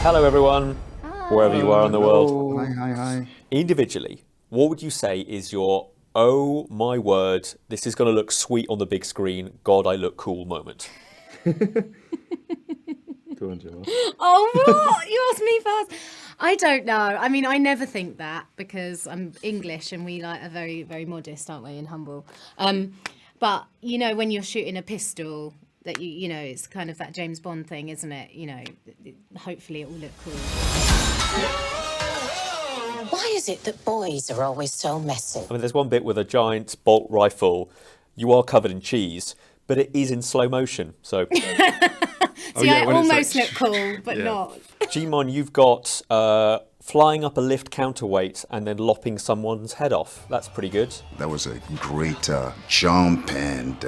Hello everyone, wherever you are in the world. Hi. Individually, what would you say is your, oh my word, this is going to look sweet on the big screen, God, I look cool moment? Go on, Gemma. Oh, what? You asked me first. I don't know. I mean, I never think that because I'm English and we are very, very modest, aren't we, and humble. But, you know, when you're shooting a pistol, that you know, it's kind of that James Bond thing, isn't it? You know, hopefully it will look cool. Why is it that boys are always so messy? I mean, there's one bit with a giant bolt rifle. You are covered in cheese, but it is in slow motion, so... See, I almost look cool, but not. Jimon, you've got flying up a lift counterweight and then lopping someone's head off. That's pretty good. That was a great jump and,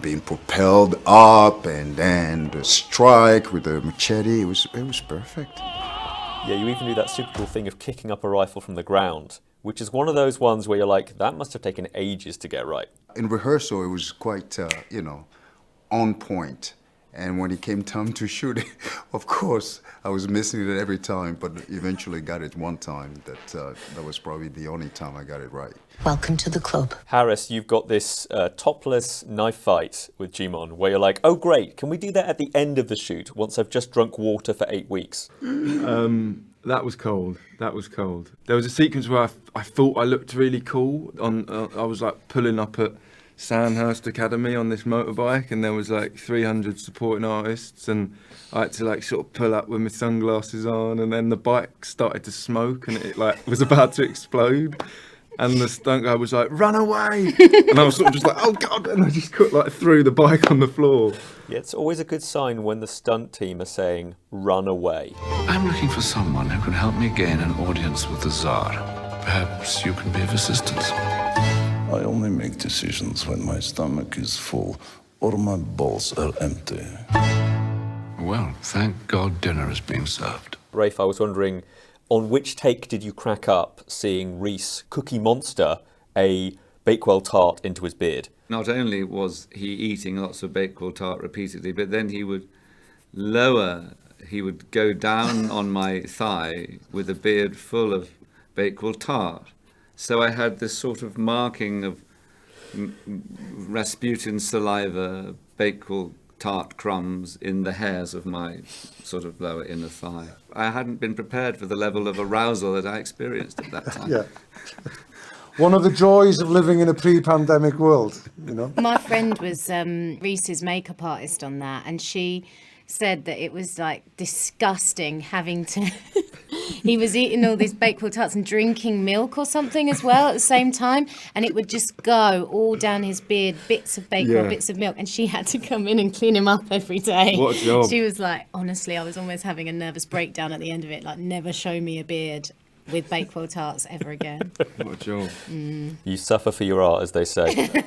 being propelled up and then the strike with the machete. It was perfect. Yeah, you even do that super cool thing of kicking up a rifle from the ground, which is one of those ones where you're like, that must have taken ages to get right. In rehearsal, it was quite, on point. And when it came time to shoot it, of course, I was missing it every time, but eventually got it one time. That was probably the only time I got it right. Welcome to the club. Harris, you've got this topless knife fight with Jimon, where you're like, oh great, can we do that at the end of the shoot, once I've just drunk water for 8 weeks? That was cold. There was a sequence where I thought I looked really cool. I was like pulling up at Sandhurst Academy on this motorbike, and there was like 300 supporting artists, and I had to like sort of pull up with my sunglasses on, and then the bike started to smoke and it like was about to explode, and the stunt guy was like, run away, and I was sort of just like, oh god, and I just threw the bike on the floor. Yeah, it's always a good sign when the stunt team are saying, run away. I'm looking for someone who can help me gain an audience with the Tsar. Perhaps you can be of assistance. I only make decisions when my stomach is full or my balls are empty. Well, thank God dinner is being served. Rafe, I was wondering, on which take did you crack up seeing Reese Cookie Monster a Bakewell tart into his beard? Not only was he eating lots of Bakewell tart repeatedly, but then he would go down on my thigh with a beard full of Bakewell tart. So I had this sort of marking of Rasputin saliva, Bakewell tart crumbs in the hairs of my sort of lower inner thigh. I hadn't been prepared for the level of arousal that I experienced at that time. Yeah. One of the joys of living in a pre-pandemic world, you know. My friend was Reese's makeup artist on that, and she said that it was like disgusting having to... He was eating all these Bakewell tarts and drinking milk or something as well at the same time, and it would just go all down his beard, bits of Bakewell, bits of milk, and she had to come in and clean him up every day. What a job. She was like, honestly, I was almost having a nervous breakdown at the end of it, like, never show me a beard with Bakewell tarts ever again. What a job. You suffer for your art, as they say.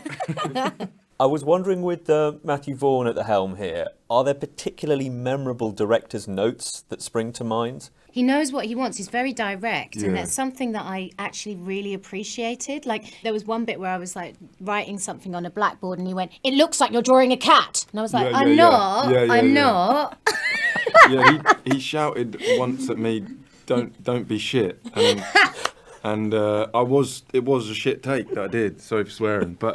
I was wondering, with Matthew Vaughn at the helm here, are there particularly memorable director's notes that spring to mind? He knows what he wants. He's very direct, and that's something that I actually really appreciated. Like, there was one bit where I was like writing something on a blackboard, and he went, "It looks like you're drawing a cat," and I was like, "I'm not. I'm not." Yeah, he shouted once at me, "Don't be shit," and it was a shit take that I did. Sorry for swearing, but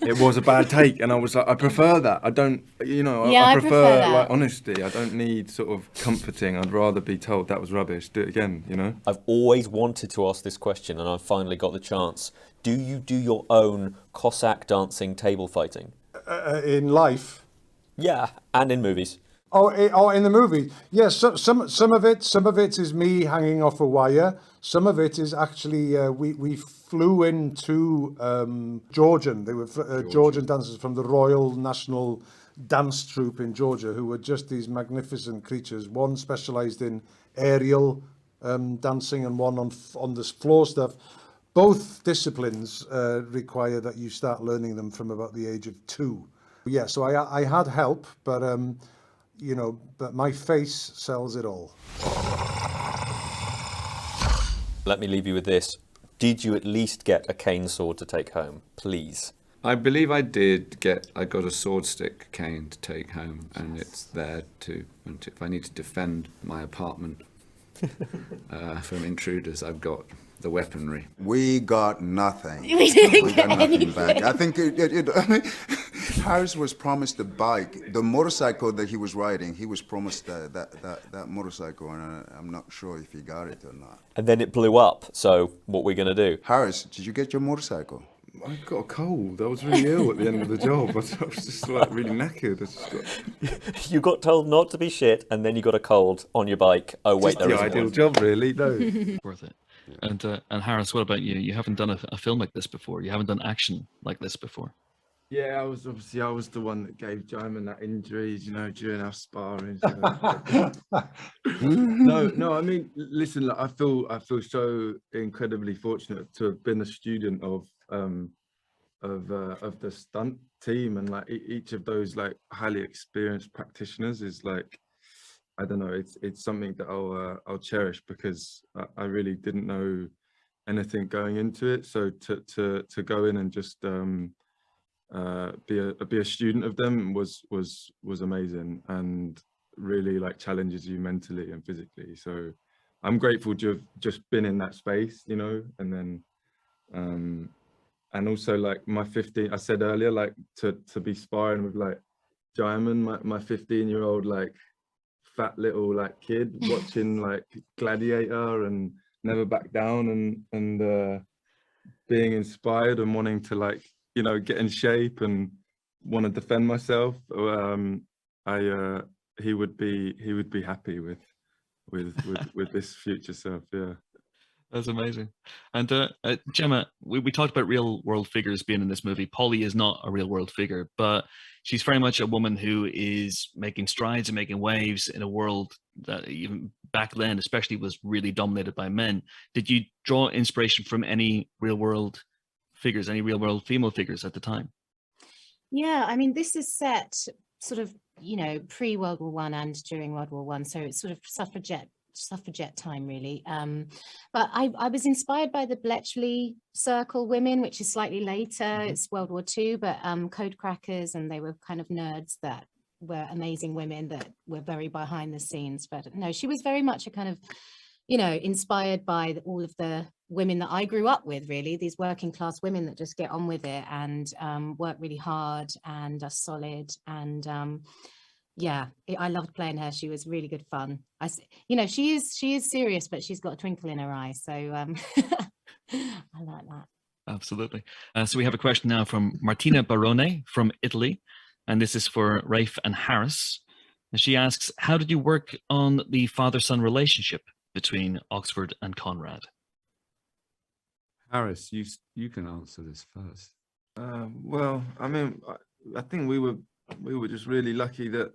it was a bad take, and I was like, I prefer that. I don't, I prefer like honesty. I don't need sort of comforting. I'd rather be told that was rubbish. Do it again, you know. I've always wanted to ask this question, and I've finally got the chance. Do you do your own Cossack dancing table fighting? In life? Yeah, and in movies. Oh, in the movie, yes. Some of it is me hanging off a wire. Some of it is actually we flew into Georgian. They were Georgian dancers from the Royal National Dance Troupe in Georgia, who were just these magnificent creatures. One specialised in aerial dancing, and one on this floor stuff. Both disciplines require that you start learning them from about the age of 2. Yeah, so I had help, but. But my face sells it all. Let me leave you with this. Did you at least get a cane sword to take home? Please. I believe I got a sword stick cane to take home, and it's there and if I need to defend my apartment from intruders, I've got the weaponry. We got nothing. We didn't got get nothing anything. back. I think I mean, Harris was promised the bike, the motorcycle that he was riding. He was promised that motorcycle, and I'm not sure if he got it or not. And then it blew up. So what are we going to do? Harris, did you get your motorcycle? I got a cold. I was really ill at the end of the job. I was just like really knackered. I just got... You got told not to be shit, and then you got a cold on your bike. Oh wait, there the isn't ideal one. job, really. No. Worth it. And Harris, what about you? You haven't done a film like this before. You haven't done action like this before. Yeah, I was the one that gave Jaimin that injuries, during our sparring. No. I mean, listen, like, I feel so incredibly fortunate to have been a student of the stunt team, and like each of those like highly experienced practitioners is like, I don't know, it's something that I'll cherish, because I really didn't know anything going into it. So to go in and just be a student of them was amazing, and really like challenges you mentally and physically. So I'm grateful to have just been in that space, and then and also like my 15, I said earlier, like to be sparring with like Jaimin, my 15-year-old like fat little like kid watching like Gladiator and Never Back Down, and being inspired and wanting to like get in shape and want to defend myself. He would be happy with this future self. Yeah. That's amazing. And Gemma, we talked about real world figures being in this movie. Polly is not a real world figure, but she's very much a woman who is making strides and making waves in a world that even back then especially was really dominated by men. Did you draw inspiration from any real world figures, any real world female figures at the time? Yeah, I mean, this is set sort of, pre-World War I and during World War One, so it's sort of suffragette time, really. But I was inspired by the Bletchley Circle women, which is slightly later. It's World War II, but code crackers, and they were kind of nerds that were amazing women that were very behind the scenes. But no, she was very much a kind of, inspired by all of the women that I grew up with, really, these working class women that just get on with it and work really hard and are solid. And yeah, I loved playing her. She was really good fun. She is serious, but she's got a twinkle in her eye. So I like that. Absolutely. So we have a question now from Martina Barone from Italy, and this is for Rafe and Harris. And she asks, how did you work on the father-son relationship between Oxford and Conrad? Harris, you can answer this first. Well, I mean, I think we were just really lucky that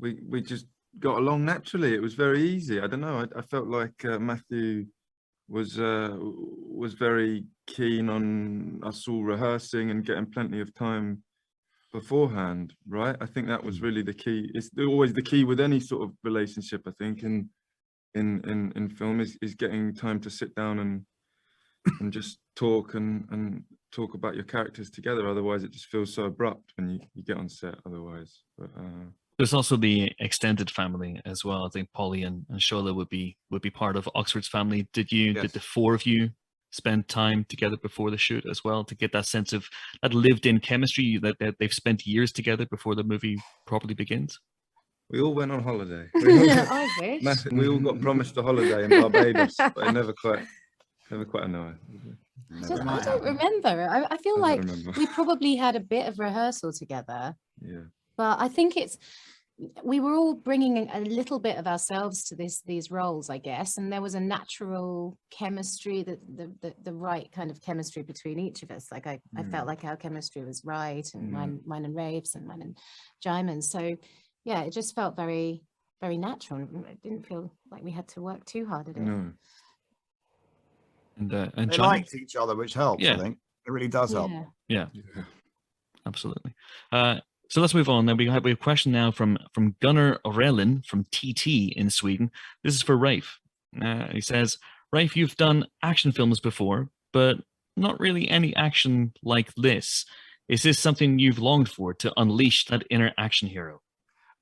we just got along naturally. It was very easy. I don't know. I felt like Matthew was very keen on us all rehearsing and getting plenty of time beforehand, right? I think that was really the key. It's always the key with any sort of relationship, I think, in film is getting time to sit down and just talk and talk about your characters together. Otherwise it just feels so abrupt when you get on set otherwise. But there's also the extended family as well. I think Polly and Shola would be part of Oxford's family. Did the four of you spend time together before the shoot as well to get that sense of that lived-in chemistry that they've spent years together before the movie properly begins? We all went on holiday. I wish. We all got promised a holiday in Barbados, but I never quite know it. I don't remember. I feel like we probably had a bit of rehearsal together. Yeah. But I think we were all bringing a little bit of ourselves to these roles, I guess, and there was a natural chemistry, the right kind of chemistry between each of us. Like I felt like our chemistry was right, and mine and Rafe's and mine and Jaimin's. So yeah, it just felt very, very natural. It didn't feel like we had to work too hard at it. No. And they liked each other, which helps. I think it really does help. Yeah. Absolutely. So let's move on. Then we have a question now from Gunnar Orelin from TT in Sweden. This is for Rafe. He says, Rafe, you've done action films before, but not really any action like this. Is this something you've longed for, to unleash that inner action hero?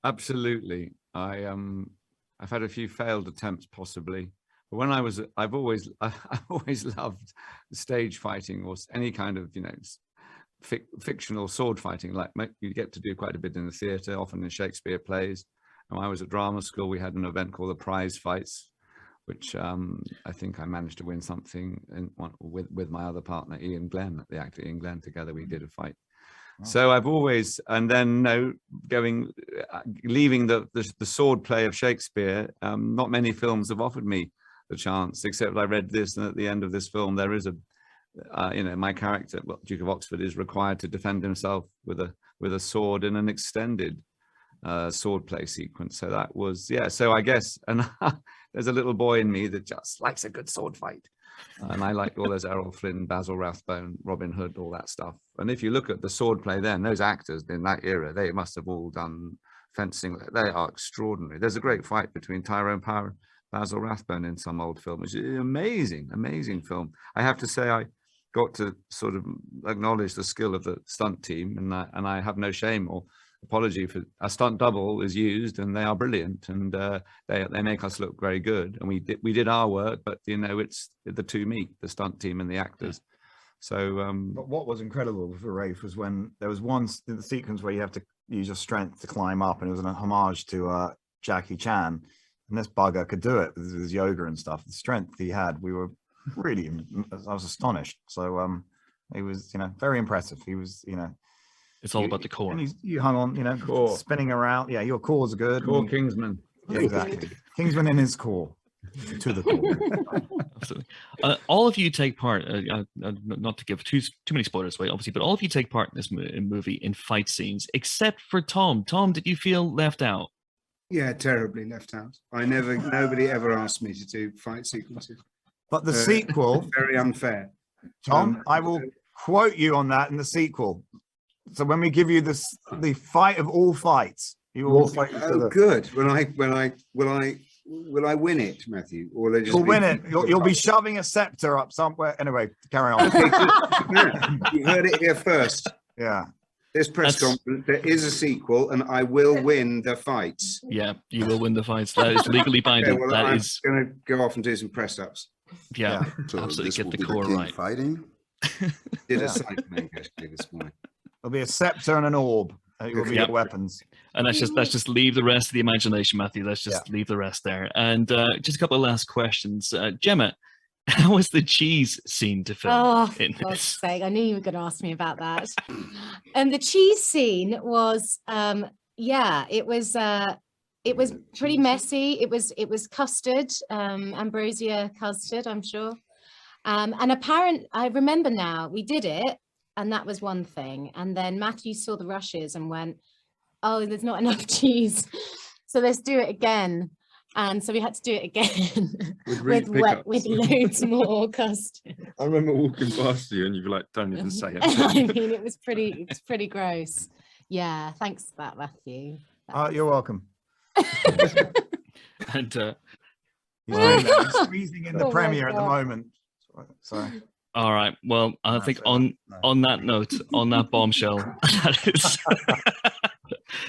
Absolutely. I've had a few failed attempts, possibly. But when I've always loved stage fighting or any kind of, fictional sword fighting. Like you get to do quite a bit in the theatre, often in Shakespeare plays. And when I was at drama school, we had an event called the Prize Fights, which I think I managed to win something with my other partner, Ian Glenn, the actor Ian Glenn. Together we did a fight. Wow. So I've always, and then leaving the sword play of Shakespeare, not many films have offered me the chance, except I read this, and at the end of this film there is my character, Duke of Oxford, is required to defend himself with a sword in an extended sword play sequence. So that was, so I guess, and there's a little boy in me that just likes a good sword fight. And I liked all those Errol Flynn, Basil Rathbone, Robin Hood, all that stuff. And if you look at the sword play then, those actors in that era, they must have all done fencing. They are extraordinary. There's a great fight between Tyrone Power and Basil Rathbone in some old film, which is an amazing film. I have to say, I got to sort of acknowledge the skill of the stunt team, and I have no shame or apology for a stunt double is used, and they are brilliant, and they make us look very good, and we did our work, but it's the two meet, the stunt team and the actors. So but what was incredible for Rafe was when there was one in the sequence where you have to use your strength to climb up, and it was an homage to Jackie Chan, and this bugger could do it with his yoga and stuff. The strength he had, I was astonished. So he was very impressive. He was it's all about the core. And you hung on, core. Spinning around. Yeah, your core's good. Core Kingsman. Yeah, exactly. Kingsman in his core. To the core. Absolutely. All of you take part, not to give too many spoilers away, obviously, but all of you take part in this movie in fight scenes, except for Tom. Tom, did you feel left out? Yeah, terribly left out. Nobody ever asked me to do fight sequences. But the sequel... Very unfair. Tom, I will quote you on that in the sequel. So when we give you the fight of all fights, you will fight each other. Oh, good. Will I win it, Matthew? Or will You'll win it. You'll be shoving a scepter up somewhere. Anyway, carry on. You heard it here first. Yeah. This press conference, there is a sequel, and I will win the fights. Yeah, you will win the fights. That is legally binding. Okay, well, I'm going to go off and do some press-ups. Yeah, so absolutely. Get the core right. Fighting. Did a side make actually this morning. There'll be a scepter and an orb. It will be your weapons. And let's just leave the rest of the imagination, Matthew. Let's just leave the rest there. And just a couple of last questions. Gemma, how was the cheese scene to film? Oh, for God's sake, I knew you were going to ask me about that. And the cheese scene was, it was pretty messy. It was custard, ambrosia custard, I'm sure. And I remember now, we did it, and that was one thing. And then Matthew saw the rushes and went, oh, there's not enough cheese. So let's do it again. And so we had to do it again with loads more custard. I remember walking past you and you were like, don't even say it. I mean, it was pretty gross. Yeah, thanks for that, Matthew. You're welcome. And he's squeezing in the premiere at the moment. So. All right. Well, I think on that note, on that bombshell,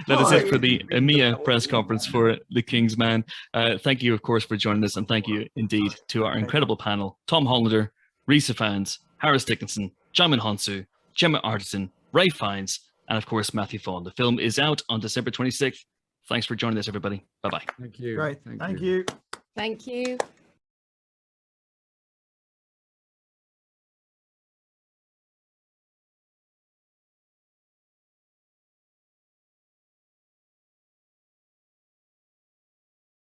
that is it for the EMEA press conference for The King's Man. Thank you, of course, for joining us, and thank you indeed to our incredible panel: Tom Hollander, Rhys Ifans, Harris Dickinson, Jamin Honsu, Gemma Arterton, Ray Fiennes, and of course Matthew Vaughn. The film is out on December 26th. Thanks for joining us, everybody. Bye bye. Thank you. Great. Thank you. Thank you.